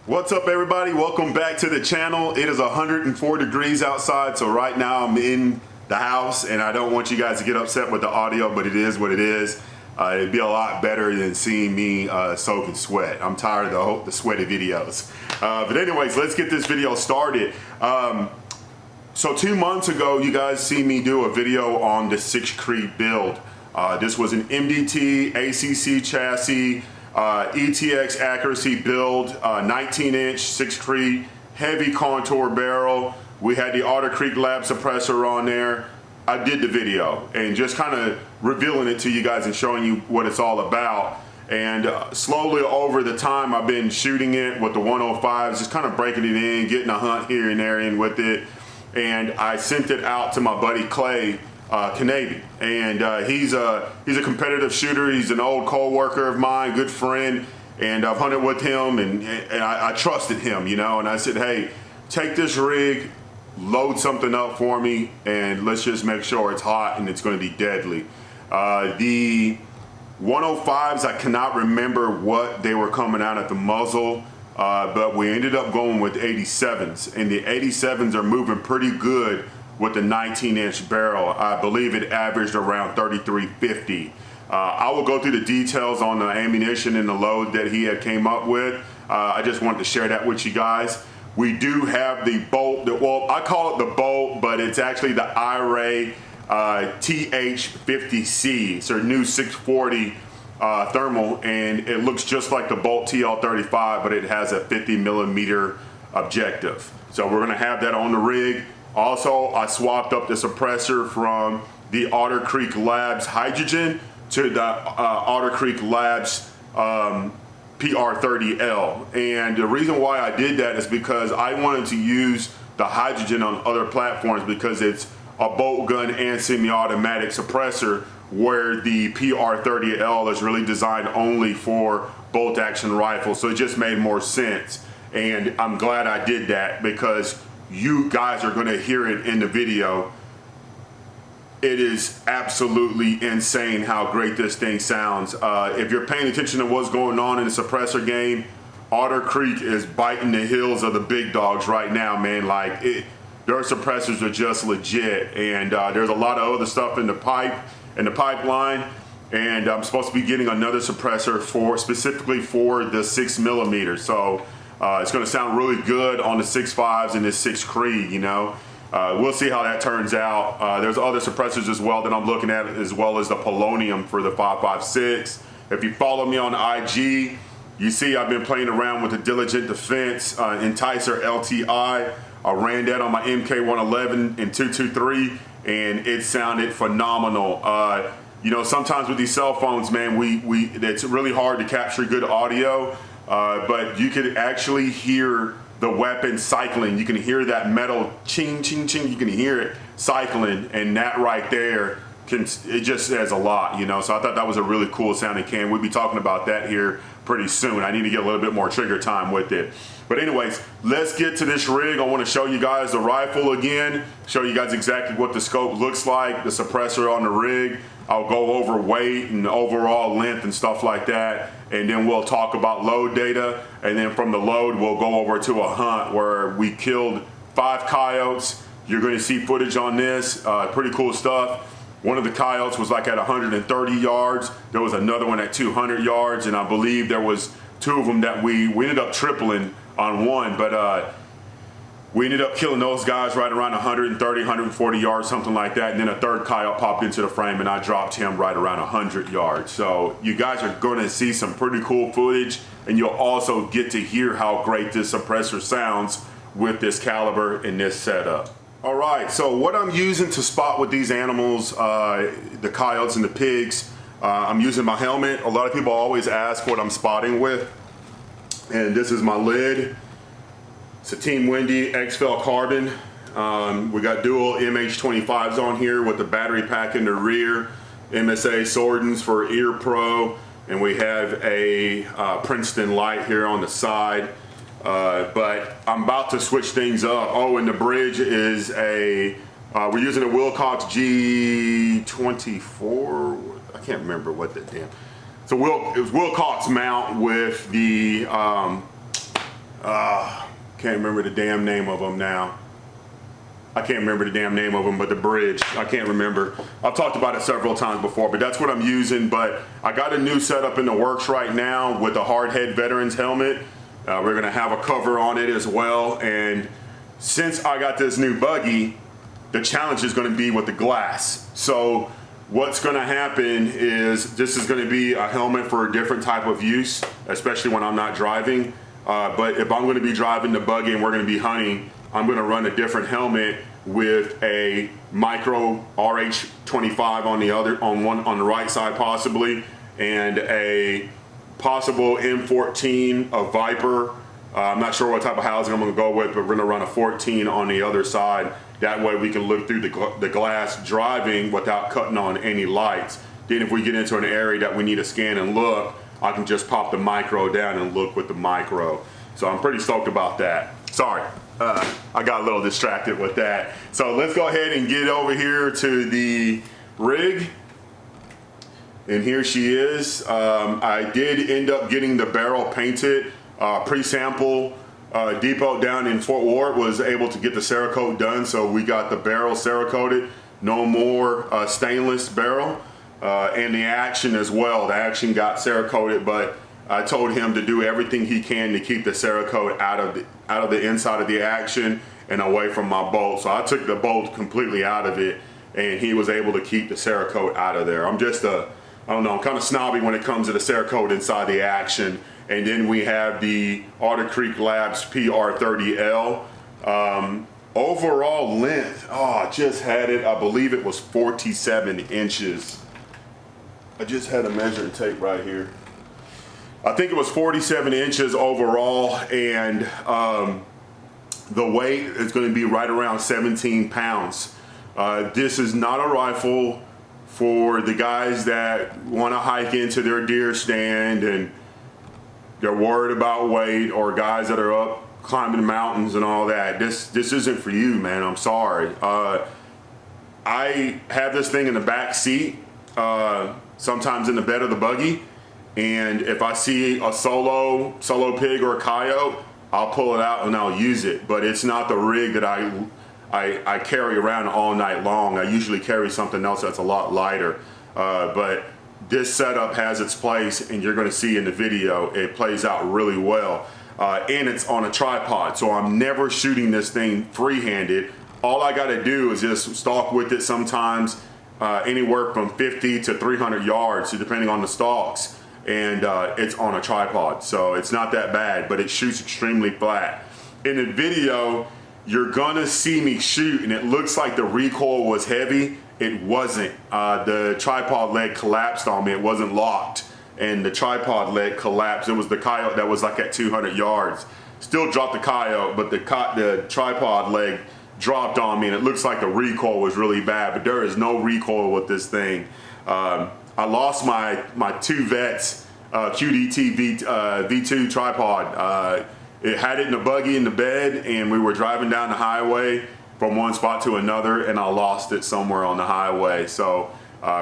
What's up, everybody? Welcome back to the channel. It is 104 degrees outside, so right now I'm in the house and I don't want you guys to get upset with the audio, but it is what it is. It'd be a lot better than seeing me soaking sweat. I'm tired of the sweaty videos. But anyways, let's get this video started. So 2 months ago, you guys see me do a video on the 6 Creed build. This was an MDT ACC Chassis, ETX accuracy build, 19-inch 6 Creed, heavy contour barrel. We had the Otter Lab suppressor on there. I did the video and just kind of revealing it to you guys and showing you what it's all about. And slowly over the time I've been shooting it with the 105s, just kind of breaking it in, getting a hunt here and there in with it. And I sent it out to my buddy Clay, Knabe, and he's a competitive shooter. He's an old co-worker of mine, good friend, and I've hunted with him, and I trusted him, you know. And I said, hey, take this rig, load something up for me, and let's just make sure it's hot and it's going to be deadly. The 105s, I cannot remember what they were coming out at the muzzle, but we ended up going with 87s, and the 87s are moving pretty good with the 19-inch barrel. I believe it averaged around 3350. I will go through the details on the ammunition and the load that he had came up with. I just wanted to share that with you guys. We do have the bolt, well, I call it the bolt, but it's actually the InfiRay TH50C. It's our new 640 thermal, and it looks just like the Bolt TL35, but it has a 50mm objective. So we're gonna have that on the rig. Also, I swapped up the suppressor from the Otter Labs hydrogen to the Otter Labs PR30L. And the reason why I did that is because I wanted to use the hydrogen on other platforms because it's a bolt gun and semi-automatic suppressor, where the PR30L is really designed only for bolt action rifles. So it just made more sense. And I'm glad I did that because you guys are going to hear it in the video. It is absolutely insane how great this thing sounds. If you're paying attention to what's going on in the suppressor game, Otter Creek is biting the heels of the big dogs right now, man. Like, their suppressors are just legit, and there's a lot of other stuff in the pipeline, and I'm supposed to be getting another suppressor specifically for the 6mm. So it's going to sound really good on the 6.5s and this 6 Creed, you know. We'll see how that turns out. There's other suppressors as well that I'm looking at, as well as the polonium for the 5.56. If you follow me on IG, you see I've been playing around with the Diligent Defense Enticer LTI. I ran that on my MK111 and 223, and it sounded phenomenal. You know, sometimes with these cell phones, man, it's really hard to capture good audio. But you could actually hear the weapon cycling. You can hear that metal ching, ching, ching. You can hear it cycling, and that right there, it just says a lot, you know. So I thought that was a really cool sounding can. We'll be talking about that here pretty soon. I need to get a little bit more trigger time with it. But anyways, let's get to this rig. I want to show you guys the rifle again, show you guys exactly what the scope looks like, the suppressor on the rig. I'll go over weight and overall length and stuff like that, and then we'll talk about load data, and then from the load we'll go over to a hunt where we killed 5 coyotes. You're going to see footage on this, pretty cool stuff. One of the coyotes was like at 130 yards. There was another one at 200 yards, and I believe there was 2 of them that we ended up tripling on one, but we ended up killing those guys right around 130, 140 yards, something like that. And then a third coyote popped into the frame and I dropped him right around 100 yards. So you guys are going to see some pretty cool footage, and you'll also get to hear how great this suppressor sounds with this caliber and this setup. All right, so what I'm using to spot with these animals, the coyotes and the pigs, I'm using my helmet. A lot of people always ask what I'm spotting with. And this is my lid. It's a Team Wendy XFL carbon. We got dual MH25s on here with the battery pack in the rear, MSA Sordens for Ear Pro, and we have a Princeton light here on the side. But I'm about to switch things up. Oh, and the bridge is we're using a Wilcox G24. I can't remember what that damn. So it was Wilcox mount with the can't remember the damn name of them now. I can't remember the damn name of them, but the bridge, I can't remember. I've talked about it several times before, but that's what I'm using. But I got a new setup in the works right now with a hardhead veterans helmet. We're gonna have a cover on it as well. And since I got this new buggy, the challenge is gonna be with the glass. So what's gonna happen is this is gonna be a helmet for a different type of use, especially when I'm not driving. But if I'm gonna be driving the buggy and we're gonna be hunting, I'm gonna run a different helmet with a micro RH25 on the right side possibly, and a possible M14, a Viper. I'm not sure what type of housing I'm gonna go with, but we're gonna run a 14 on the other side. That way we can look through the glass driving without cutting on any lights. Then if we get into an area that we need to scan and look, I can just pop the micro down and look with the micro. So I'm pretty stoked about that. Sorry, I got a little distracted with that. So let's go ahead and get over here to the rig. And here she is. I did end up getting the barrel painted. Pre-sample depot down in Fort Worth was able to get the Cerakote done, so we got the barrel Cerakoted. No more stainless barrel. And the action as well. The action got Cerakoted, but I told him to do everything he can to keep the Cerakote out of the inside of the action and away from my bolt. So I took the bolt completely out of it, and he was able to keep the Cerakote out of there. I'm just I don't know, I'm kind of snobby when it comes to the Cerakote inside the action. And then we have the Otter Creek Labs PR30L. Overall length, I just had it, I believe it was 47 inches. I just had a measuring tape right here. I think it was 47 inches overall, and the weight is going to be right around 17 pounds. This is not a rifle for the guys that want to hike into their deer stand and they're worried about weight, or guys that are up climbing the mountains and all that. This isn't for you, man. I'm sorry. I have this thing in the back seat, sometimes in the bed of the buggy. And if I see a solo pig or a coyote, I'll pull it out and I'll use it. But it's not the rig that I carry around all night long. I usually carry something else that's a lot lighter. But this setup has its place, and you're gonna see in the video, it plays out really well. And it's on a tripod, so I'm never shooting this thing free-handed. All I gotta do is just stalk with it sometimes, anywhere from 50 to 300 yards, depending on the stalks. And it's on a tripod, so it's not that bad, but it shoots extremely flat. In the video, you're gonna see me shoot, and it looks like the recoil was heavy. It wasn't. The tripod leg collapsed on me. It wasn't locked, and the tripod leg collapsed. It was the coyote that was like at 200 yards. Still dropped the coyote, but the tripod leg dropped on me, and it looks like the recoil was really bad, but there is no recoil with this thing. I lost my two Vets QDT V2 tripod. It had it in the buggy in the bed, and we were driving down the highway from one spot to another, and I lost it somewhere on the highway. So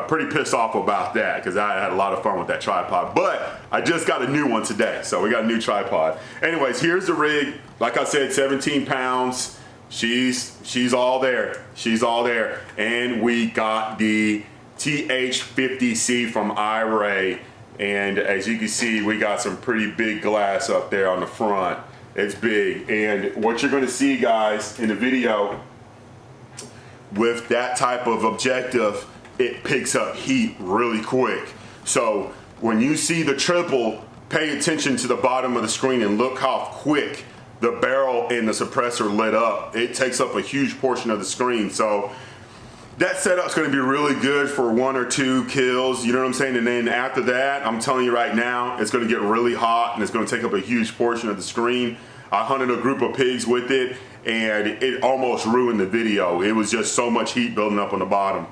pretty pissed off about that, because I had a lot of fun with that tripod. But I just got a new one today, so we got a new tripod. Anyways, here's the rig. Like I said, 17 pounds. She's all there. She's all there. And we got the TH50C from InfiRay, and as you can see, we got some pretty big glass up there on the front. It's big, and what you're going to see, guys, in the video, with that type of objective, it picks up heat really quick. So when you see the triple, pay attention to the bottom of the screen and look how quick the barrel and the suppressor lit up. It takes up a huge portion of the screen. So that setup's gonna be really good for 1 or 2 kills, you know what I'm saying? And then after that, I'm telling you right now, it's gonna get really hot and it's gonna take up a huge portion of the screen. I hunted a group of pigs with it, and it almost ruined the video. It was just so much heat building up on the bottom.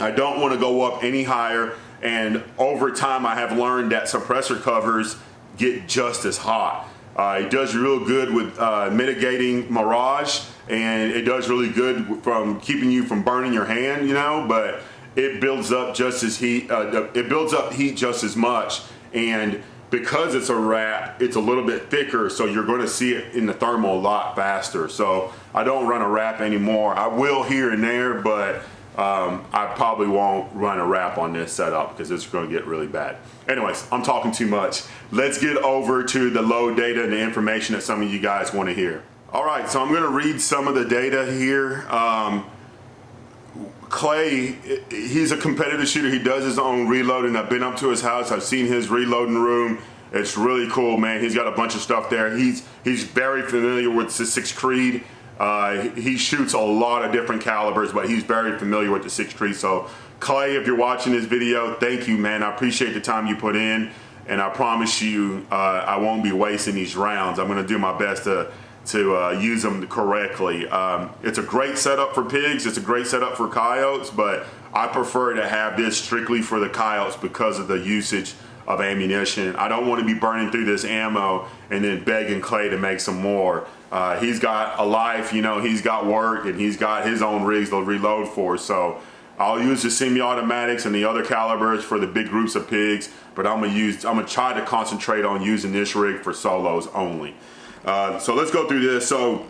I don't wanna go up any higher, and over time I have learned that suppressor covers get just as hot. It does real good with mitigating mirage, and it does really good from keeping you from burning your hand, you know, but it builds up just as it builds up heat just as much. And because it's a wrap, it's a little bit thicker, so you're going to see it in the thermal a lot faster. So I don't run a wrap anymore. I will here and there, but I probably won't run a wrap on this setup because it's going to get really bad. Anyways, I'm talking too much. Let's get over to the load data and the information that some of you guys want to hear. All right, so I'm going to read some of the data here. Clay, he's a competitive shooter. He does his own reloading. I've been up to his house. I've seen his reloading room. It's really cool, man. He's got a bunch of stuff there. He's very familiar with the 6 Creed. He shoots a lot of different calibers, but he's very familiar with the 6 Creed. So Clay, if you're watching this video, thank you, man. I appreciate the time you put in, and I promise you I won't be wasting these rounds. I'm going to do my best to use them correctly. It's a great setup for pigs. It's a great setup for coyotes, but I prefer to have this strictly for the coyotes because of the usage of ammunition. I don't want to be burning through this ammo and then begging Clay to make some more. He's got a life, you know, he's got work, and he's got his own rigs to reload for. So I'll use the semi-automatics and the other calibers for the big groups of pigs, but I'm gonna try to concentrate on using this rig for solos only. So let's go through this. So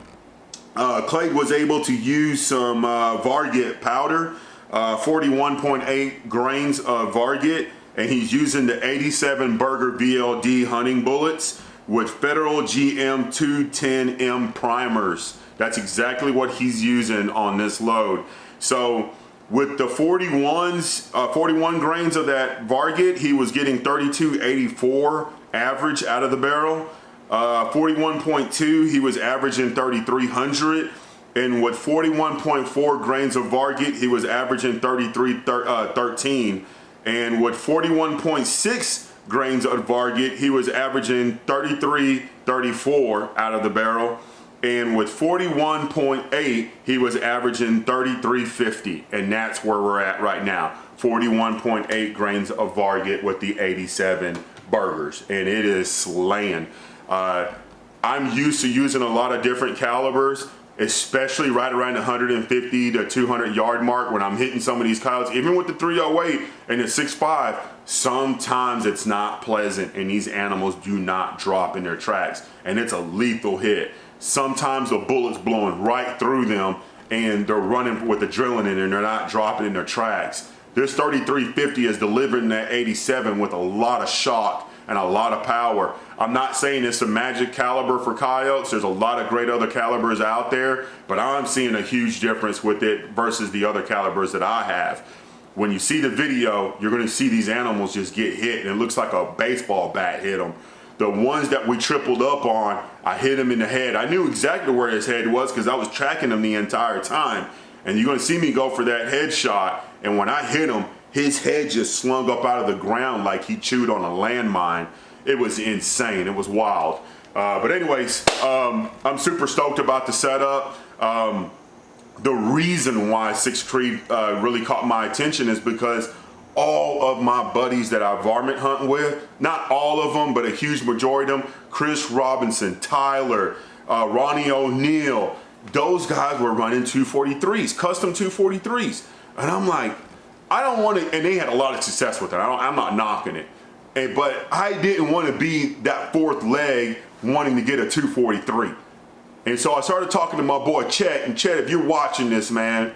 Clay was able to use some Varget powder, 41.8 grains of Varget, and he's using the 87 Burger VLD hunting bullets with Federal GM 210M primers. That's exactly what he's using on this load. So with the 41 grains of that Varget, he was getting 3284 average out of the barrel. 41.2, he was averaging 3,300, and with 41.4 grains of Varget, he was averaging 3313, and with 41.6 grains of Varget, he was averaging 3334 out of the barrel, and with 41.8, he was averaging 3350, and that's where we're at right now. 41.8 grains of Varget with the 87 burgers, and it is slaying. I'm used to using a lot of different calibers, especially right around the 150 to 200 yard mark when I'm hitting some of these coyotes. Even with the 308 and the 6.5, sometimes it's not pleasant, and these animals do not drop in their tracks, and it's a lethal hit. Sometimes the bullet's blowing right through them, and they're running with adrenaline, and they're not dropping in their tracks. This 3350 is delivering that 87 with a lot of shock and a lot of power. I'm not saying it's a magic caliber for coyotes. There's a lot of great other calibers out there, but I'm seeing a huge difference with it versus the other calibers that I have. When you see the video, you're gonna see these animals just get hit, and it looks like a baseball bat hit them. The ones that we tripled up on, I hit him in the head. I knew exactly where his head was because I was tracking him the entire time. And you're gonna see me go for that headshot, and when I hit him, his head just slung up out of the ground like he chewed on a landmine. It was insane, it was wild. But anyways, I'm super stoked about the setup. The reason why 6 Creed really caught my attention is because all of my buddies that I varmint hunt with, not all of them, but a huge majority of them, Chris Robinson, Tyler, Ronnie O'Neill, those guys were running 243s, custom 243s. And I'm like, I don't want to, and they had a lot of success with it. I'm not knocking it. But I didn't want to be that fourth leg wanting to get a 243. And so I started talking to my boy Chet, and Chet, if you're watching this, man,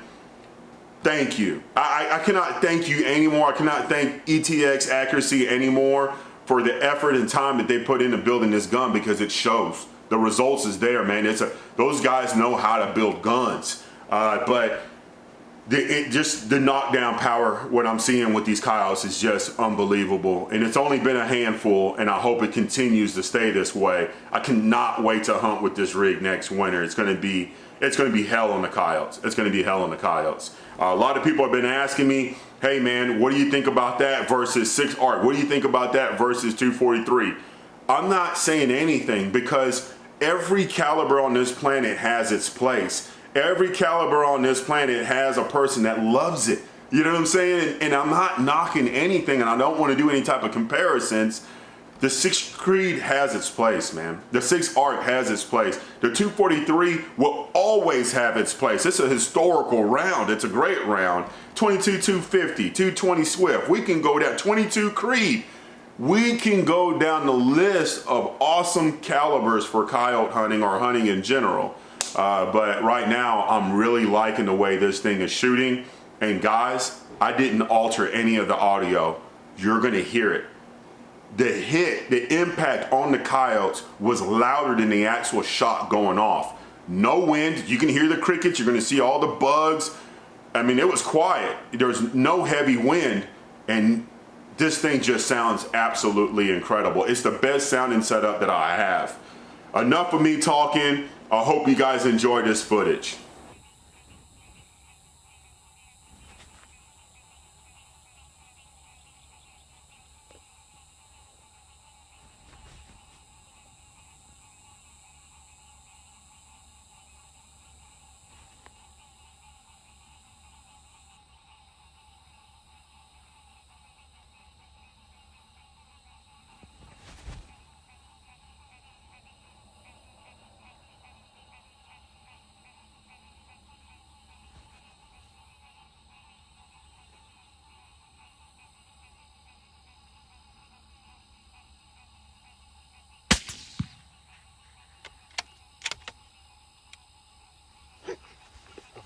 thank you. I cannot thank you anymore. I cannot thank ETX Accuracy anymore for the effort and time that they put into building this gun, because it shows. The results is there, man. Those guys know how to build guns. But the knockdown power, what I'm seeing with these coyotes is just unbelievable. And it's only been a handful, and I hope it continues to stay this way. I cannot wait to hunt with this rig next winter. It's gonna be hell on the coyotes. It's gonna be hell on the coyotes. A lot of people have been asking me, hey man, what do you think about that versus 6 ARC? What do you think about that versus 243? I'm not saying anything, because every caliber on this planet has its place. Every caliber on this planet has a person that loves it. You know what I'm saying? And I'm not knocking anything, and I don't want to do any type of comparisons. The 6 Creed has its place, man. The 6 ARC has its place. The 243 will always have its place. It's a historical round. It's a great round. 22 250, 220 Swift. We can go down 22 Creed. We can go down the list of awesome calibers for coyote hunting or hunting in general. But right now, I'm really liking the way this thing is shooting. And guys, I didn't alter any of the audio. You're gonna hear it. The hit, the impact on the coyotes was louder than the actual shot going off. No wind, you can hear the crickets, you're gonna see all the bugs. I mean, it was quiet. There's no heavy wind, and this thing just sounds absolutely incredible. It's the best sounding setup that I have. Enough of me talking. I hope you guys enjoy this footage.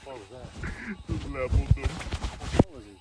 What was that? Just leveled them. What was he?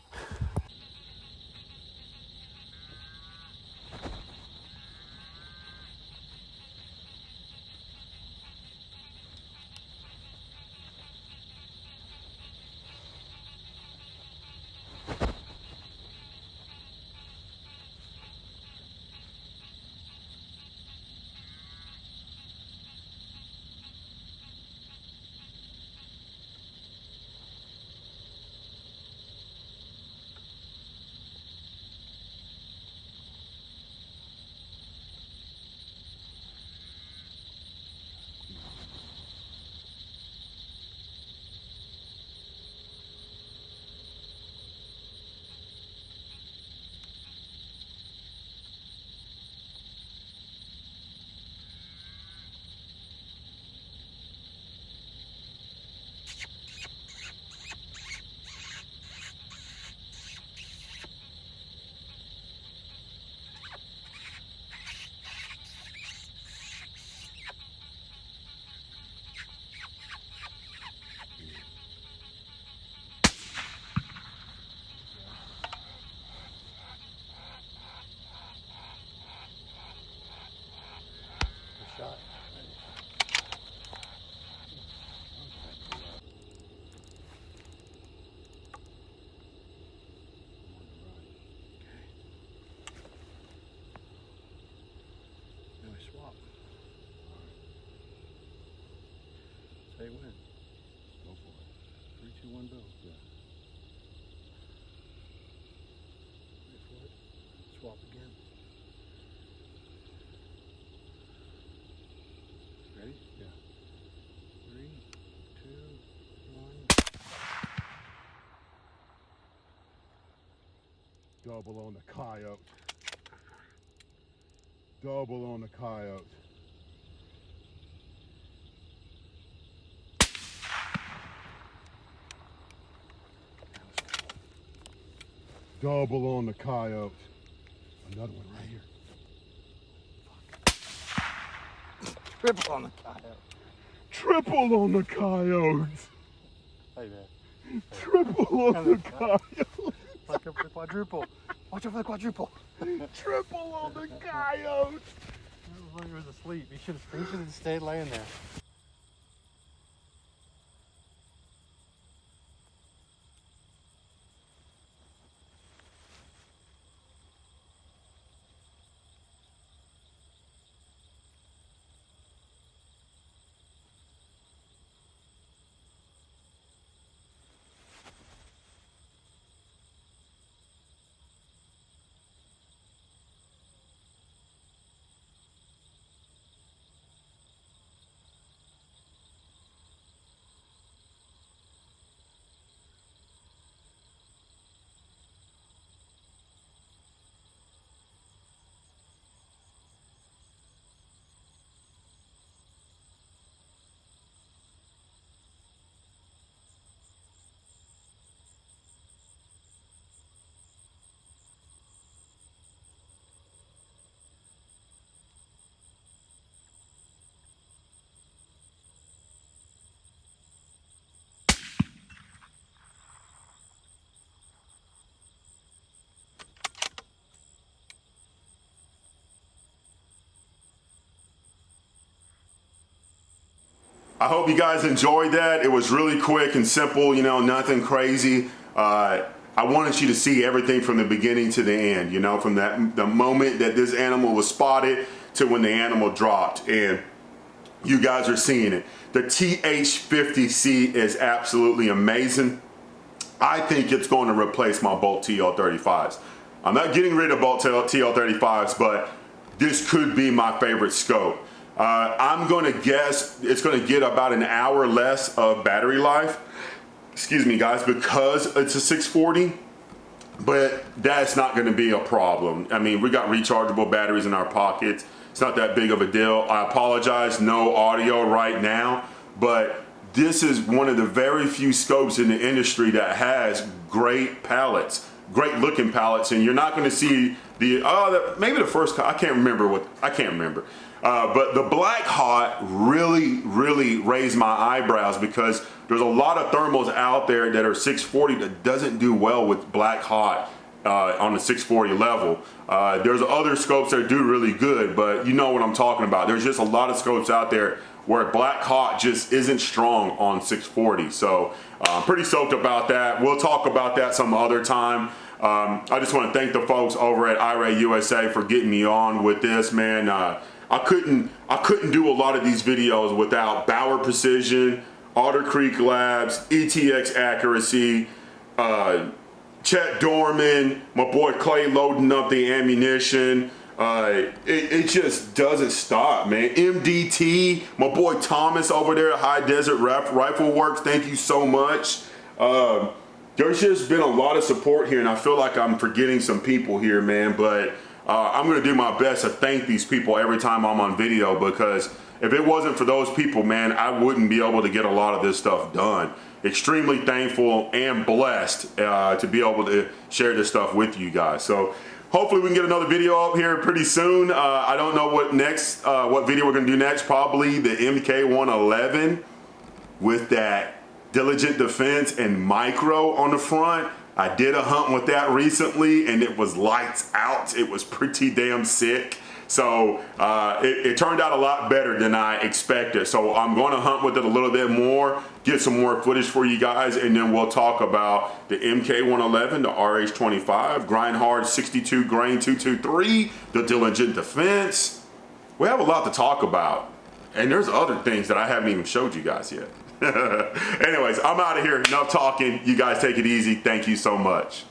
Shot. Now we swap. Say when. Go for it. 3, 2, 1, go. Yeah. Wait for it. Swap again. Ready? Yeah. 3, 2, 1. Double on the coyote. Double on the coyote. Double on the coyote. Another one right here. Triple on the coyote. Triple on the coyote. Hey man. Triple on the coyote. Like a quadruple. Watch out for the quadruple. Triple on the coyote. He was asleep. He should have stayed laying there. I hope you guys enjoyed that. It was really quick and simple, you know, nothing crazy. I wanted you to see everything from the beginning to the end, you know, from the moment that this animal was spotted to when the animal dropped, and you guys are seeing it. The TH50C is absolutely amazing. I think it's going to replace my Bolt TL35s. I'm not getting rid of Bolt TL35s, but this could be my favorite scope. I'm going to guess it's going to get about an hour less of battery life. Excuse me, guys, because it's a 640, but that's not going to be a problem. I mean, we got rechargeable batteries in our pockets. It's not that big of a deal. I apologize, no audio right now, but this is one of the very few scopes in the industry that has great pallets, great looking pallets, and you're not going to see maybe the first, I can't remember. But the Black Hot really raised my eyebrows, because there's a lot of thermals out there that are 640 that doesn't do well with Black Hot on the 640 level. There's other scopes that do really good, but you know what I'm talking about. There's just a lot of scopes out there where Black Hot just isn't strong on 640. So I'm pretty stoked about that. We'll talk about that some other time. I just want to thank the folks over at InfiRay USA for getting me on with this, man. I couldn't do a lot of these videos without Bauer Precision, Otter Creek Labs, ETX Accuracy, Chet Dorman, my boy Clay loading up the ammunition. It just doesn't stop, man. MDT, my boy Thomas over there at High Desert Rifle Works, thank you so much. There's just been a lot of support here, and I feel like I'm forgetting some people here, man, but I'm gonna do my best to thank these people every time I'm on video, because if it wasn't for those people, man, I wouldn't be able to get a lot of this stuff done. Extremely thankful and blessed to be able to share this stuff with you guys. So hopefully we can get another video up here pretty soon. I don't know what next, what video we're gonna do next. Probably the MK111 with that Diligent Defense and micro on the front. I did a hunt with that recently, and it was lights out. It was pretty damn sick. So it turned out a lot better than I expected. So I'm going to hunt with it a little bit more, get some more footage for you guys, and then we'll talk about the MK111, the RH25, Grind Hard 62 Grain 223, the Diligent Defense. We have a lot to talk about, and there's other things that I haven't even showed you guys yet. Anyways, I'm out of here. Enough talking. You guys take it easy. Thank you so much.